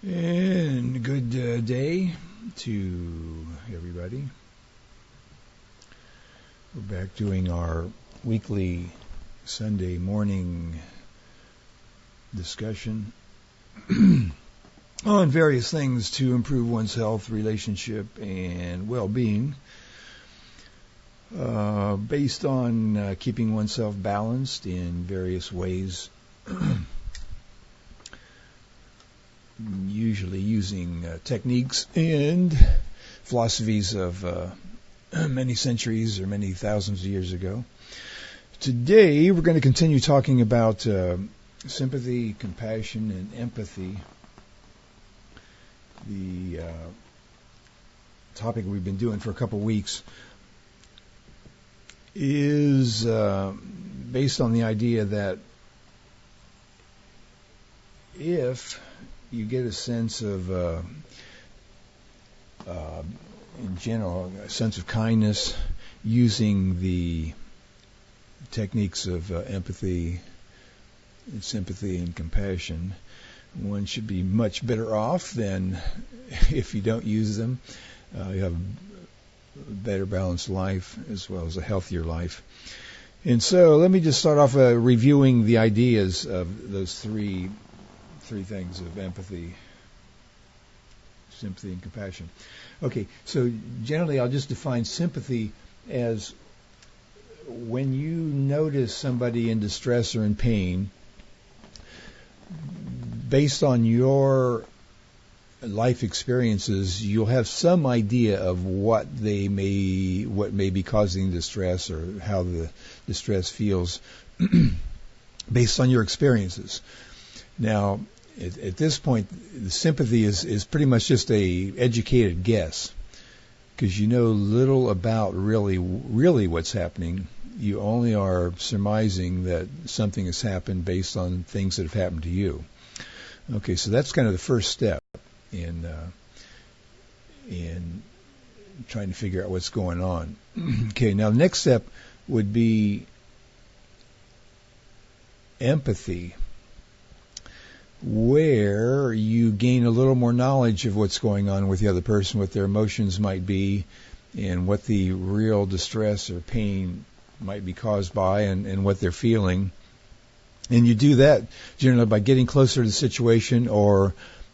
And good day to everybody. We're back doing our weekly Sunday morning discussion on various things to improve one's health, relationship, and well-being, based on keeping oneself balanced in various ways. Usually using techniques and philosophies of many centuries or many thousands of years ago. Today we're going to continue talking about sympathy, compassion, and empathy. The topic we've been doing for a couple of weeks is based on the idea that if you get a sense of, in general, a sense of kindness using the techniques of empathy, and sympathy, and compassion, one should be much better off than if you don't use them. You have a better balanced life as well as a healthier life. And so let me just start off reviewing the ideas of those three things of empathy, sympathy, and compassion. Okay, so generally I'll just define sympathy as when you notice somebody in distress or in pain, based on your life experiences, you'll have some idea of what may be causing distress or how the distress feels based on your experiences. Now, at this point, the sympathy is pretty much just a educated guess, because you know little about really what's happening. You only are surmising that something has happened based on things that have happened to you. Okay, so that's kind of the first step in trying to figure out what's going on. Okay, now the next step would be empathy, where you gain a little more knowledge of what's going on with the other person, what their emotions might be, and what the real distress or pain might be caused by, and what they're feeling. And you do that generally by getting closer to the situation or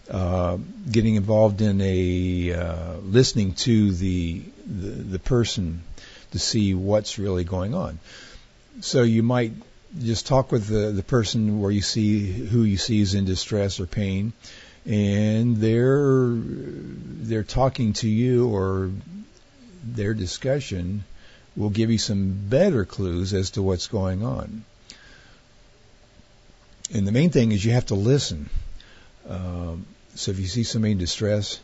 getting involved in listening to the person to see what's really going on. So you might just talk with the person who you see is in distress or pain, and they're talking to you, or their discussion will give you some better clues as to what's going on. And the main thing is you have to listen. So if you see somebody in distress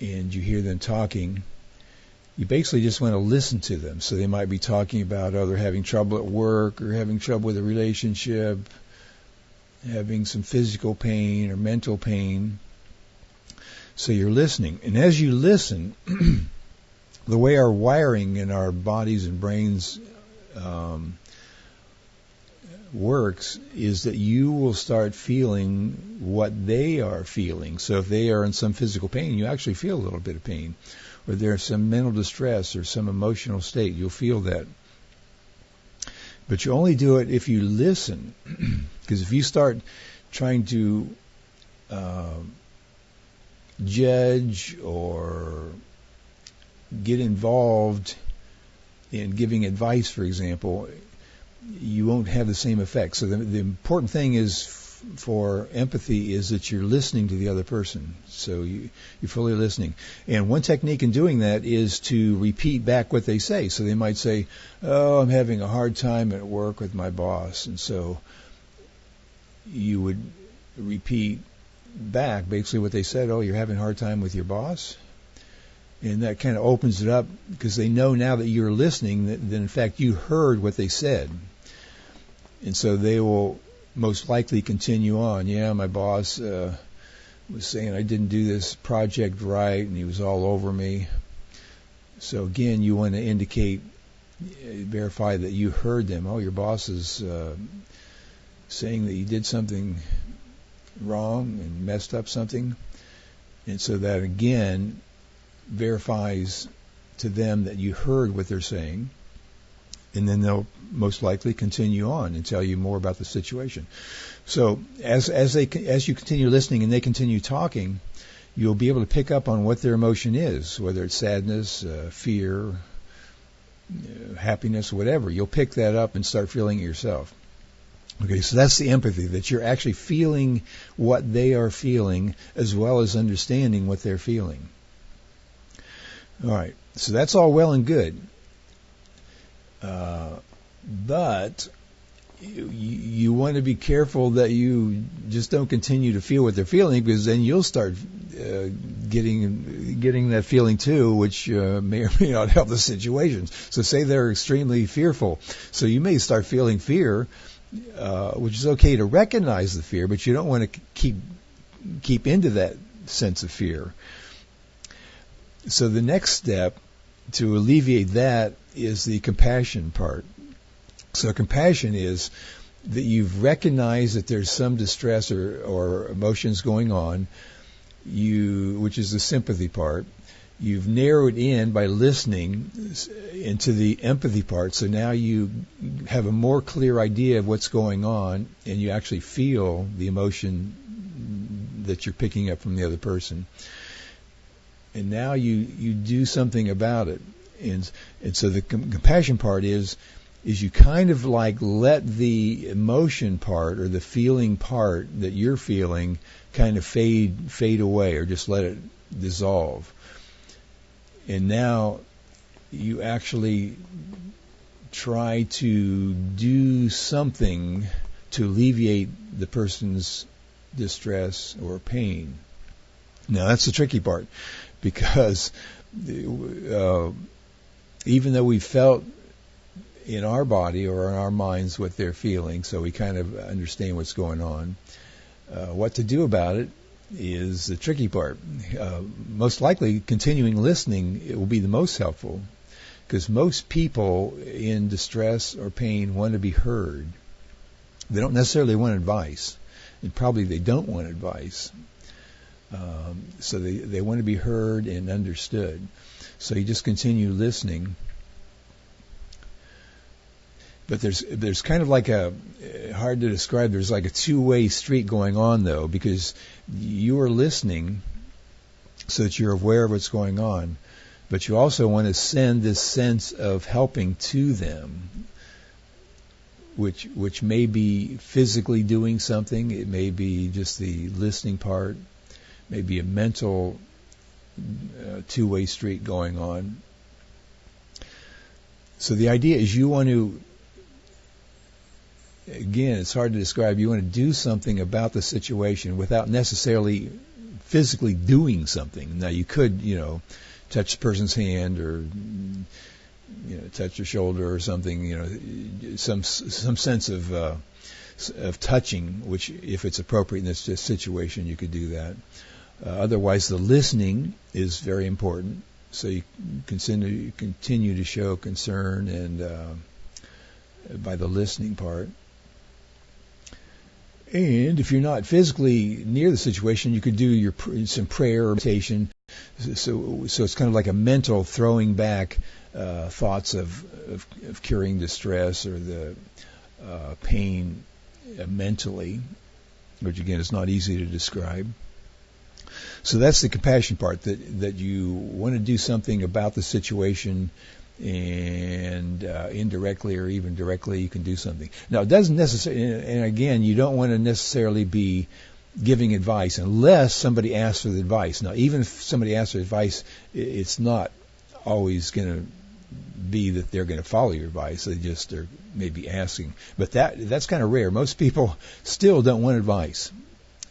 and you hear them talking, you basically just want to listen to them. So they might be talking about, they're having trouble at work, or having trouble with a relationship, having some physical pain or mental pain. So you're listening. And as you listen, the way our wiring in our bodies and brains works is that you will start feeling what they are feeling. So if they are in some physical pain, you actually feel a little bit of pain. Or there's some mental distress or some emotional state, you'll feel that. But you only do it if you listen. Because if you start trying to judge or get involved in giving advice, for example, you won't have the same effect. So the important thing is for empathy is that you're listening to the other person. So you're fully listening. And one technique in doing that is to repeat back what they say. So they might say, "Oh, I'm having a hard time at work with my boss." And so you would repeat back basically what they said. "Oh, you're having a hard time with your boss?" And that kind of opens it up, because they know now that you're listening that in fact you heard what they said. And so they will most likely continue on. "Yeah, my boss was saying I didn't do this project right, and he was all over me." So again, you want to indicate, verify that you heard them. "Oh, your boss is saying that you did something wrong and messed up something. And so that again verifies to them that you heard what they're saying, and then they'll most likely continue on and tell you more about the situation. So as you continue listening and they continue talking, you'll be able to pick up on what their emotion is, whether it's sadness, fear, happiness, whatever. You'll pick that up and start feeling it yourself. Okay, so that's the empathy, that you're actually feeling what they are feeling as well as understanding what they're feeling. All right, so that's all well and good. But you want to be careful that you just don't continue to feel what they're feeling, because then you'll start getting that feeling too, which may or may not help the situation. So say they're extremely fearful. So you may start feeling fear, which is okay to recognize the fear, but you don't want to keep into that sense of fear. So the next step to alleviate that is the compassion part. So compassion is that you've recognized that there's some distress or emotions going on, which is the sympathy part. You've narrowed in by listening into the empathy part, so now you have a more clear idea of what's going on, and you actually feel the emotion that you're picking up from the other person. And now you do something about it. And so the compassion part is you kind of like let the emotion part or the feeling part that you're feeling kind of fade away, or just let it dissolve. And now you actually try to do something to alleviate the person's distress or pain. Now that's the tricky part, because even though we felt in our body or in our minds what they're feeling, so we kind of understand what's going on, what to do about it is the tricky part. Most likely, continuing listening, it will be the most helpful, because most people in distress or pain want to be heard. They don't necessarily want advice, and probably they don't want advice. So they want to be heard and understood. So you just continue listening. But there's kind of like hard to describe, there's like a two-way street going on though, because you are listening so that you're aware of what's going on, but you also want to send this sense of helping to them, which may be physically doing something, it may be just the listening part, maybe a mental two-way street going on. So the idea is you want to, again, it's hard to describe, you want to do something about the situation without necessarily physically doing something. Now you could, touch the person's hand, or touch their shoulder or something, some sense of touching, which if it's appropriate in this situation, you could do that. Otherwise, the listening is very important. So you continue to show concern and by the listening part. And if you're not physically near the situation, you could do some prayer or meditation. So it's kind of like a mental throwing back thoughts of curing distress or the pain mentally, which again is not easy to describe. So that's the compassion part, that you want to do something about the situation, and indirectly or even directly you can do something. Now it doesn't necessarily, and again, you don't want to necessarily be giving advice unless somebody asks for the advice. Now even if somebody asks for advice, it's not always going to be that they're going to follow your advice. They just are maybe asking. But that's kind of rare. Most people still don't want advice.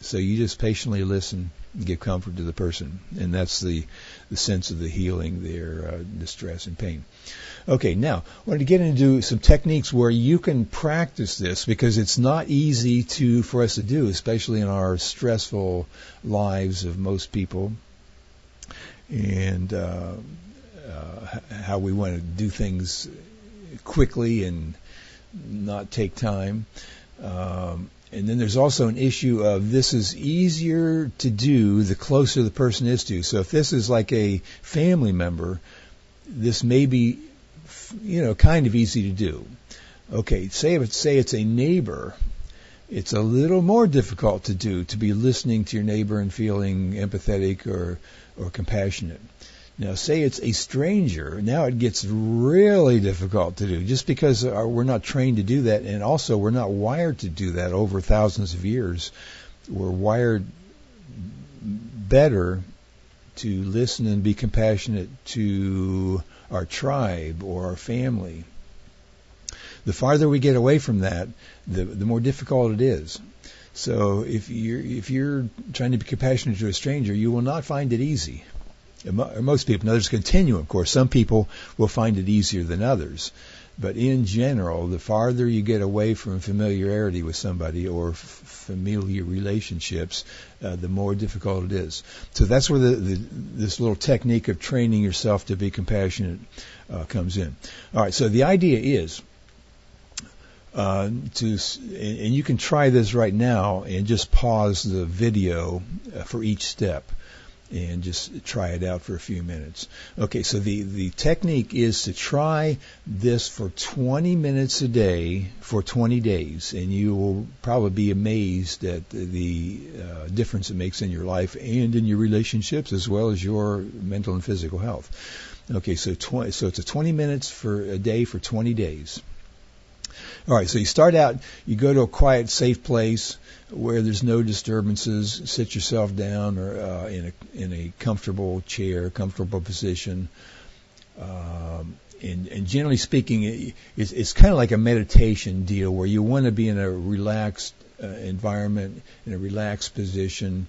So you just patiently listen and give comfort to the person. And that's the sense of the healing, their distress and pain. Okay, now I wanted to get into some techniques where you can practice this, because it's not easy for us to do, especially in our stressful lives of most people, and how we want to do things quickly and not take time. And And then there's also an issue of this is easier to do the closer the person is to. So if this is like a family member, this may be, kind of easy to do. Okay, say it's a neighbor, it's a little more difficult to do, to be listening to your neighbor and feeling empathetic or compassionate. Now, say it's a stranger, now it gets really difficult to do, just because we're not trained to do that, and also we're not wired to do that over thousands of years. We're wired better to listen and be compassionate to our tribe or our family. The farther we get away from that, the more difficult it is. So if you're trying to be compassionate to a stranger, you will not find it easy. Most people. Now, there's a continuum, of course. Some people will find it easier than others. But in general, the farther you get away from familiarity with somebody or familiar relationships, the more difficult it is. So that's where this little technique of training yourself to be compassionate comes in. All right, so the idea is and you can try this right now and just pause the video for each step and just try it out for a few minutes. Okay, so the technique is to try this for 20 minutes a day for 20 days, and you will probably be amazed at the difference it makes in your life and in your relationships as well as your mental and physical health. Okay, so it's a 20 minutes for a day for 20 days. All right, so you start out, you go to a quiet, safe place where there's no disturbances. Sit yourself down or in a comfortable chair, comfortable position. And generally speaking, it's kind of like a meditation deal where you want to be in a relaxed environment, in a relaxed position.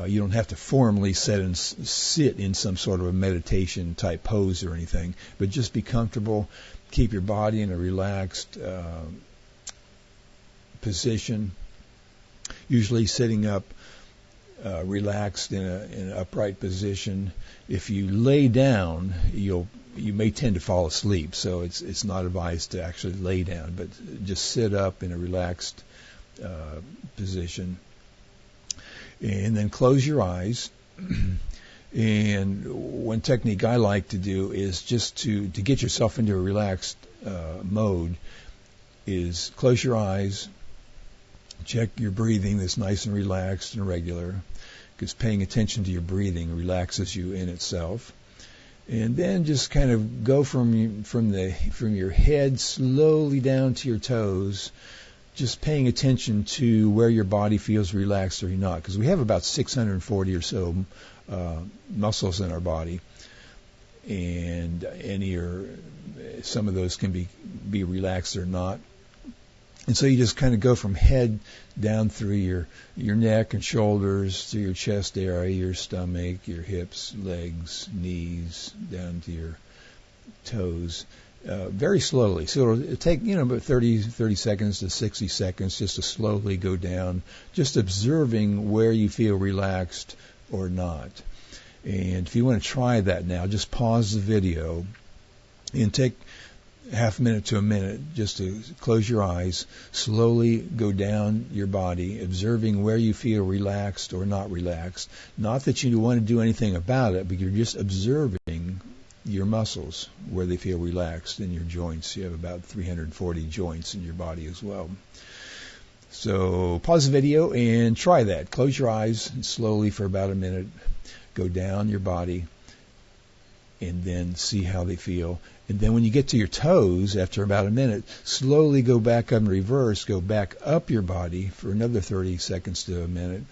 You don't have to formally sit in some sort of a meditation type pose or anything, but just be comfortable. Keep your body in a relaxed position, usually sitting up relaxed in an upright position. If you lay down, you may tend to fall asleep, so it's not advised to actually lay down, but just sit up in a relaxed position. And then close your eyes. And one technique I like to do is just to get yourself into a relaxed mode is close your eyes, check your breathing that's nice and relaxed and regular, because paying attention to your breathing relaxes you in itself. And then just kind of go from your head slowly down to your toes, just paying attention to where your body feels relaxed or not, because we have about 640 or so muscles in our body, and some of those can be relaxed or not. And so you just kind of go from head down through your neck and shoulders, through your chest area, your stomach, your hips, legs, knees, down to your toes, very slowly. So it'll take about 30 seconds to 60 seconds just to slowly go down, just observing where you feel relaxed or not. And if you want to try that now, just pause the video and take half a minute to a minute just to close your eyes, slowly go down your body, observing where you feel relaxed or not relaxed. Not that you want to do anything about it, but you're just observing your muscles, where they feel relaxed in your joints. You have about 340 joints in your body as well. So pause the video and try that. Close your eyes and slowly for about a minute go down your body and then see how they feel. And then when you get to your toes, after about a minute, slowly go back up in reverse, go back up your body for another 30 seconds to a minute,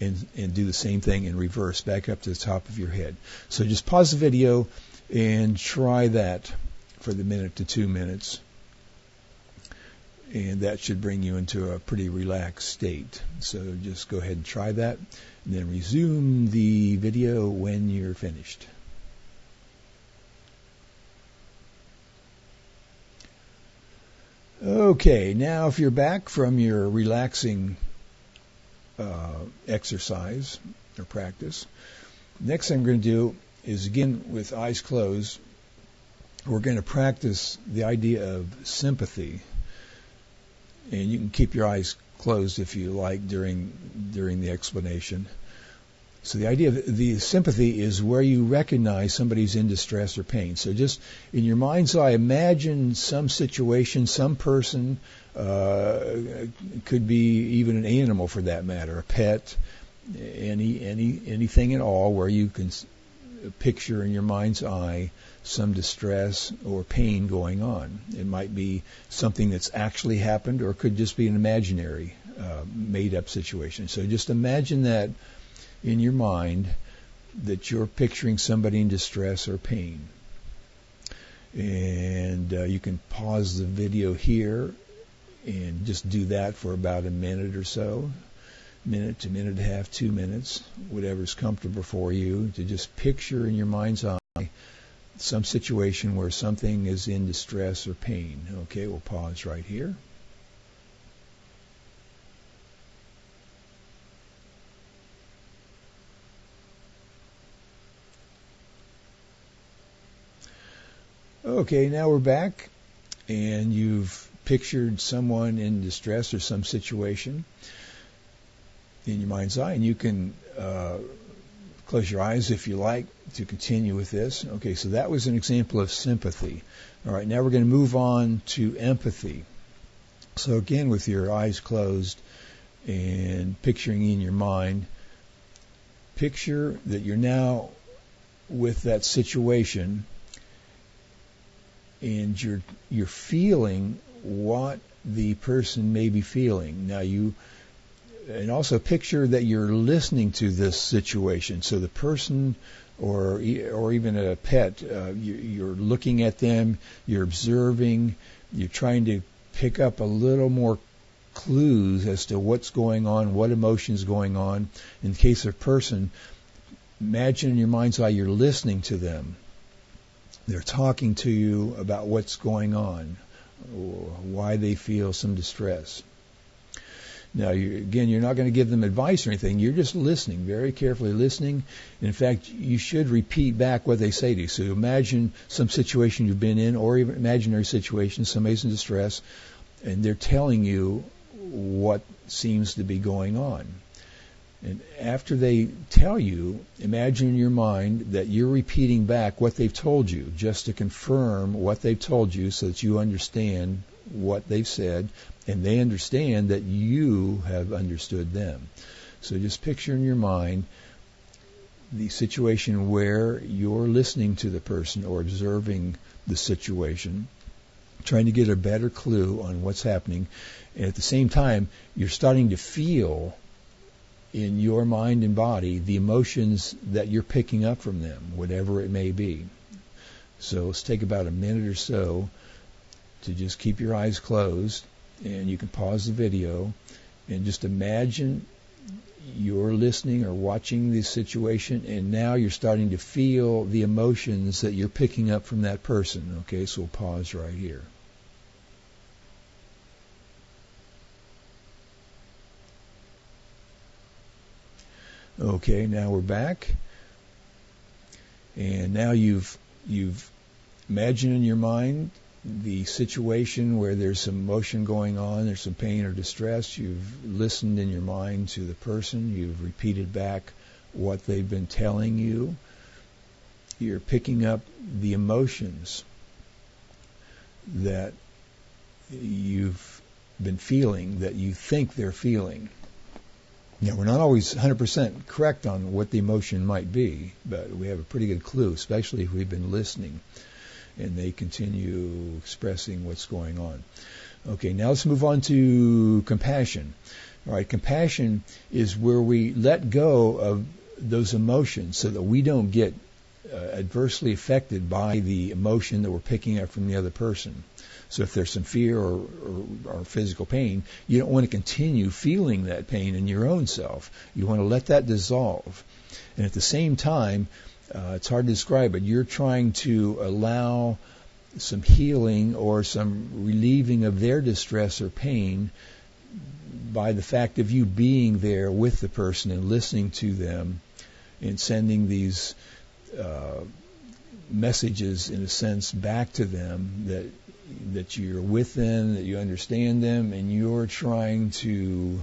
and do the same thing in reverse, back up to the top of your head. So just pause the video and try that for the minute to 2 minutes. And that should bring you into a pretty relaxed state. So just go ahead and try that, and then resume the video when you're finished. Okay, now if you're back from your relaxing exercise or practice, next thing I'm going to do is, again with eyes closed, we're going to practice the idea of sympathy. And you can keep your eyes closed if you like during the explanation. So the idea of the sympathy is where you recognize somebody's in distress or pain. So just in your mind's eye, imagine some situation, some person, could be even an animal for that matter, a pet, anything at all, where you can picture in your mind's eye some distress or pain going on. It might be something that's actually happened, or it could just be an imaginary, made-up situation. So just imagine that in your mind, that you're picturing somebody in distress or pain. And you can pause the video here and just do that for about a minute or so, minute to minute and a half, 2 minutes, whatever's comfortable for you, to just picture in your mind's eye some situation where something is in distress or pain. Okay, we'll pause right here. Okay, now we're back, and you've pictured someone in distress or some situation in your mind's eye, and you can close your eyes if you like to continue with this. Okay, so that was an example of sympathy. All right, now we're going to move on to empathy. So again, with your eyes closed and picturing in your mind, picture that you're now with that situation, and you're feeling what the person may be feeling. Now and also picture that you're listening to this situation. So the person, or even a pet, you're looking at them, you're observing, you're trying to pick up a little more clues as to what's going on, what emotion's going on. In the case of a person, imagine in your mind's eye you're listening to them. They're talking to you about what's going on, or why they feel some distress. Now, you're not going to give them advice or anything. You're just listening, very carefully listening. In fact, you should repeat back what they say to you. So imagine some situation you've been in, or even imaginary situation, somebody's in distress, and they're telling you what seems to be going on. And after they tell you, imagine in your mind that you're repeating back what they've told you, just to confirm what they've told you, so that you understand what they've said, and they understand that you have understood them. So just picture in your mind the situation where you're listening to the person or observing the situation, trying to get a better clue on what's happening, and at the same time, you're starting to feel in your mind and body the emotions that you're picking up from them, whatever it may be. So let's take about a minute or so to just keep your eyes closed, and you can pause the video and just imagine you're listening or watching this situation, and now you're starting to feel the emotions that you're picking up from that person. Okay, so we'll pause right here. Okay, now we're back, and now you've imagined in your mind the situation where there's some emotion going on, there's some pain or distress. You've listened in your mind to the person, you've repeated back what they've been telling you. You're picking up the emotions that you've been feeling, that you think they're feeling. Now, we're not always 100% correct on what the emotion might be, but we have a pretty good clue, especially if we've been listening and they continue expressing what's going on. Okay, now let's move on to compassion. All right, compassion is where we let go of those emotions so that we don't get adversely affected by the emotion that we're picking up from the other person. So if there's some fear or physical pain, you don't want to continue feeling that pain in your own self. You want to let that dissolve. And at the same time, it's hard to describe it, you're trying to allow some healing or some relieving of their distress or pain by the fact of you being there with the person and listening to them and sending these messages, in a sense, back to them that that you're with them, that you understand them, and you're trying to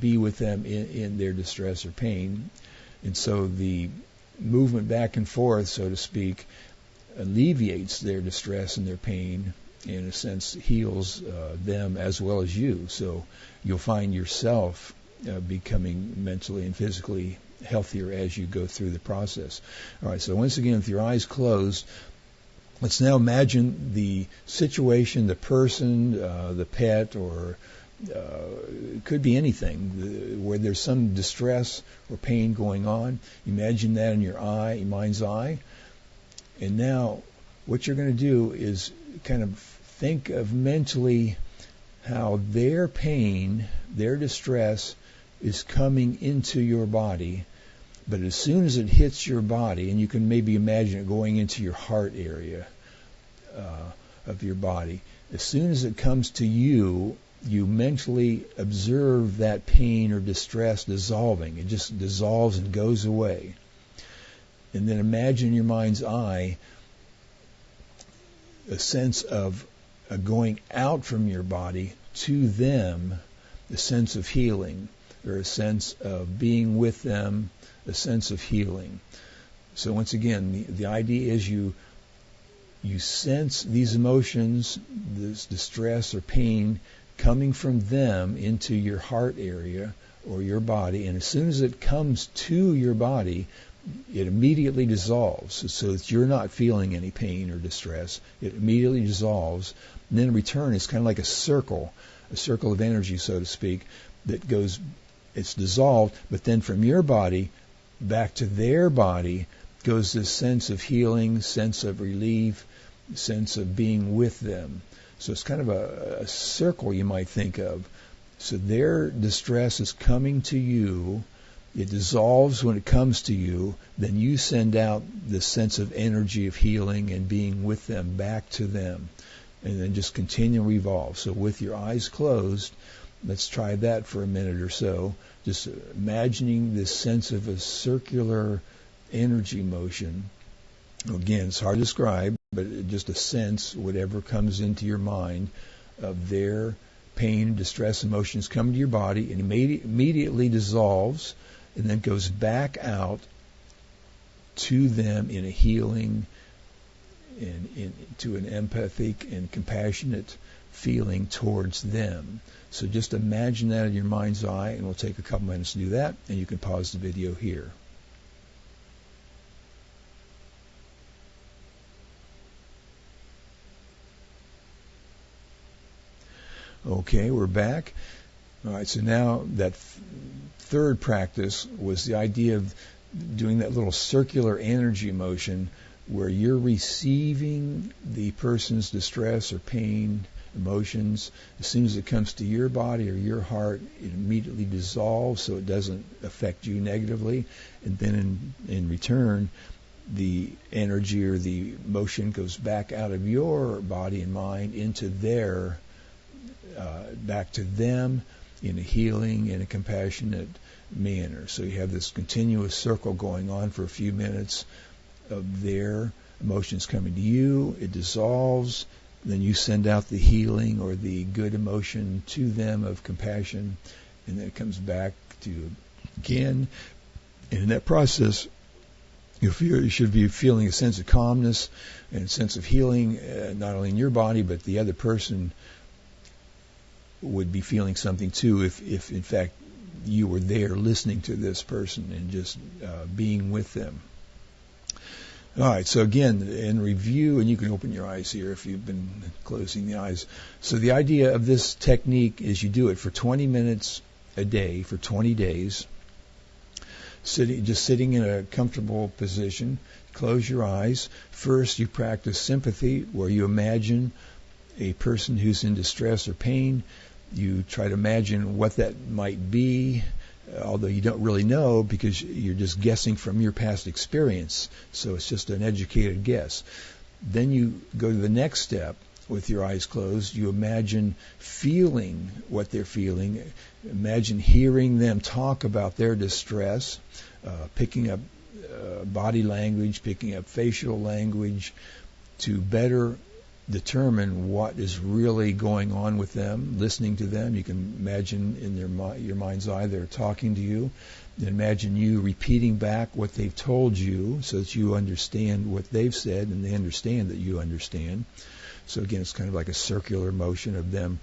be with them in their distress or pain. And so the movement back and forth, so to speak, alleviates their distress and their pain, in a sense heals them as well as you. So you'll find yourself becoming mentally and physically healthier as you go through the process. All right, so once again, with your eyes closed, let's now imagine the situation, the person, the pet, or it could be anything, where there's some distress or pain going on. Imagine that in your mind's eye. And now what you're going to do is kind of think of mentally how their pain, their distress is coming into your body. But as soon as it hits your body, and you can maybe imagine it going into your heart area of your body, as soon as it comes to you, you mentally observe that pain or distress dissolving. It just dissolves and goes away. And then imagine in your mind's eye a sense of going out from your body to them, a sense of healing, or a sense of being with them, a sense of healing. So once again, the idea is you sense these emotions, this distress or pain, coming from them into your heart area or your body, and as soon as it comes to your body, it immediately dissolves, so that you're not feeling any pain or distress. It immediately dissolves, and then in return, it's kind of like a circle of energy, so to speak, that goes, it's dissolved, but then from your body back to their body goes this sense of healing, sense of relief, sense of being with them. So it's kind of a circle you might think of. So their distress is coming to you. It dissolves when it comes to you. Then you send out this sense of energy of healing and being with them back to them. And then just continue to revolve. So with your eyes closed, let's try that for a minute or so. Just imagining this sense of a circular energy motion. Again, it's hard to describe, but just a sense, whatever comes into your mind, of their pain, distress, emotions coming to your body, and immediately dissolves, and then goes back out to them in a healing, to an empathic and compassionate feeling towards them. So just imagine that in your mind's eye, and we'll take a couple minutes to do that, and you can pause the video here. Okay, we're back. All right, so now that third practice was the idea of doing that little circular energy motion where you're receiving the person's distress or pain, emotions. As soon as it comes to your body or your heart, it immediately dissolves so it doesn't affect you negatively. And then in return, the energy or the motion goes back out of your body and mind into their back to them in a healing, in a compassionate manner. So you have this continuous circle going on for a few minutes of their emotions coming to you. It dissolves. Then you send out the healing or the good emotion to them of compassion, and then it comes back to you again. And in that process, you should be feeling a sense of calmness and a sense of healing, not only in your body, but the other person would be feeling something too if in fact you were there listening to this person and just being with them. All right, so again, in review, and you can open your eyes here if you've been closing the eyes. So the idea of this technique is you do it for 20 minutes a day for 20 days, sitting in a comfortable position. Close your eyes. First, you practice sympathy, where you imagine a person who's in distress or pain. You try to imagine what that might be, although you don't really know because you're just guessing from your past experience. So it's just an educated guess. Then you go to the next step with your eyes closed. You imagine feeling what they're feeling. Imagine hearing them talk about their distress, picking up body language, picking up facial language to better determine what is really going on with them, listening to them. You can imagine in your mind's eye they're talking to you. Then imagine you repeating back what they've told you so that you understand what they've said and they understand that you understand. So again, it's kind of like a circular motion of them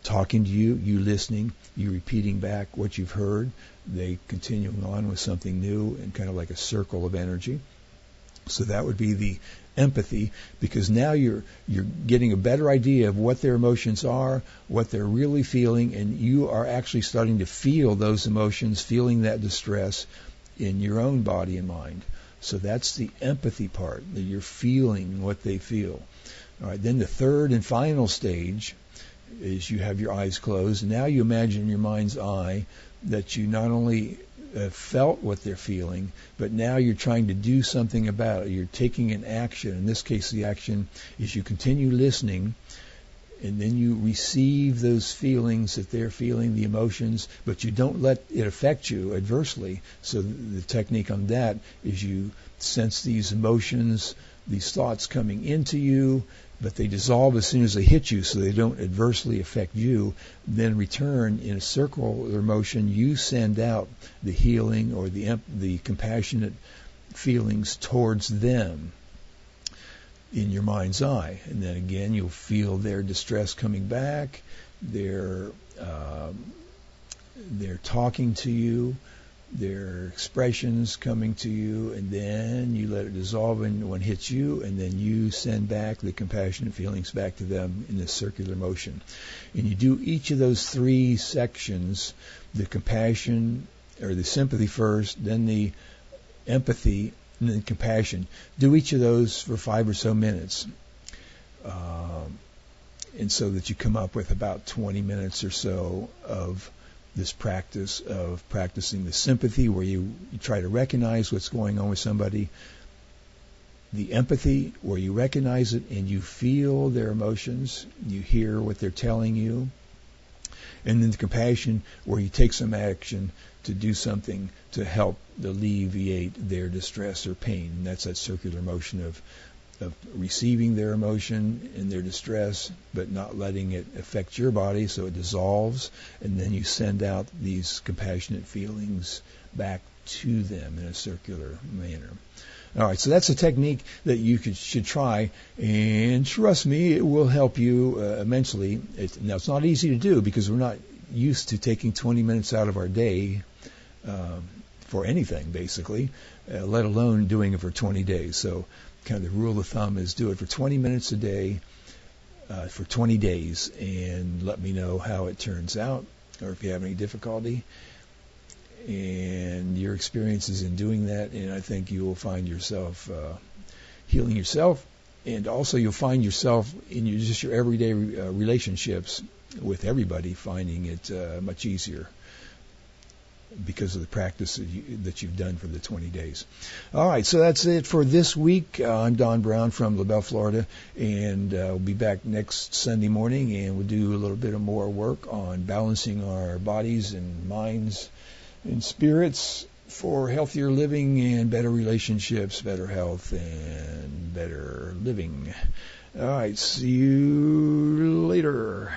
talking to you, you listening, you repeating back what you've heard, they continuing on with something new, and kind of like a circle of energy. So that would be the empathy, because now you're getting a better idea of what their emotions are, what they're really feeling, and you are actually starting to feel those emotions, feeling that distress in your own body and mind. So that's the empathy part, that you're feeling what they feel. All right, then the third and final stage is you have your eyes closed, and now you imagine in your mind's eye that you not only felt what they're feeling, but now you're trying to do something about it. You're taking an action. In this case, the action is you continue listening, and then you receive those feelings that they're feeling, the emotions, but you don't let it affect you adversely. So the technique on that is you sense these emotions, these thoughts coming into you, but they dissolve as soon as they hit you, so they don't adversely affect you. Then return in a circular motion. You send out the healing or the compassionate feelings towards them in your mind's eye. And then again, you'll feel their distress coming back. They're talking to you, their expressions coming to you, and then you let it dissolve when one hits you, and then you send back the compassionate feelings back to them in this circular motion. And you do each of those three sections, the compassion or the sympathy first, then the empathy, and then compassion. Do each of those for 5 or so minutes. And so that you come up with about 20 minutes or so of this practice of practicing the sympathy, where you try to recognize what's going on with somebody, the empathy, where you recognize it and you feel their emotions, you hear what they're telling you, and then the compassion, where you take some action to do something to help alleviate their distress or pain. And that's that circular motion of receiving their emotion and their distress, but not letting it affect your body, so it dissolves, and then you send out these compassionate feelings back to them in a circular manner. All right, so that's a technique that you should try, and trust me, it will help you immensely. Now, it's not easy to do because we're not used to taking 20 minutes out of our day for anything, basically, let alone doing it for 20 days. So kind of the rule of thumb is do it for 20 minutes a day for 20 days, and let me know how it turns out, or if you have any difficulty and your experiences in doing that. And I think you will find yourself healing yourself, and also you'll find yourself in your everyday relationships with everybody finding it much easier because of the practice that you've done for the 20 days. All right, so that's it for this week. I'm Don Browne from LaBelle, Florida, and we'll be back next Sunday morning, and we'll do a little bit of more work on balancing our bodies and minds and spirits for healthier living and better relationships, better health, and better living. All right, see you later.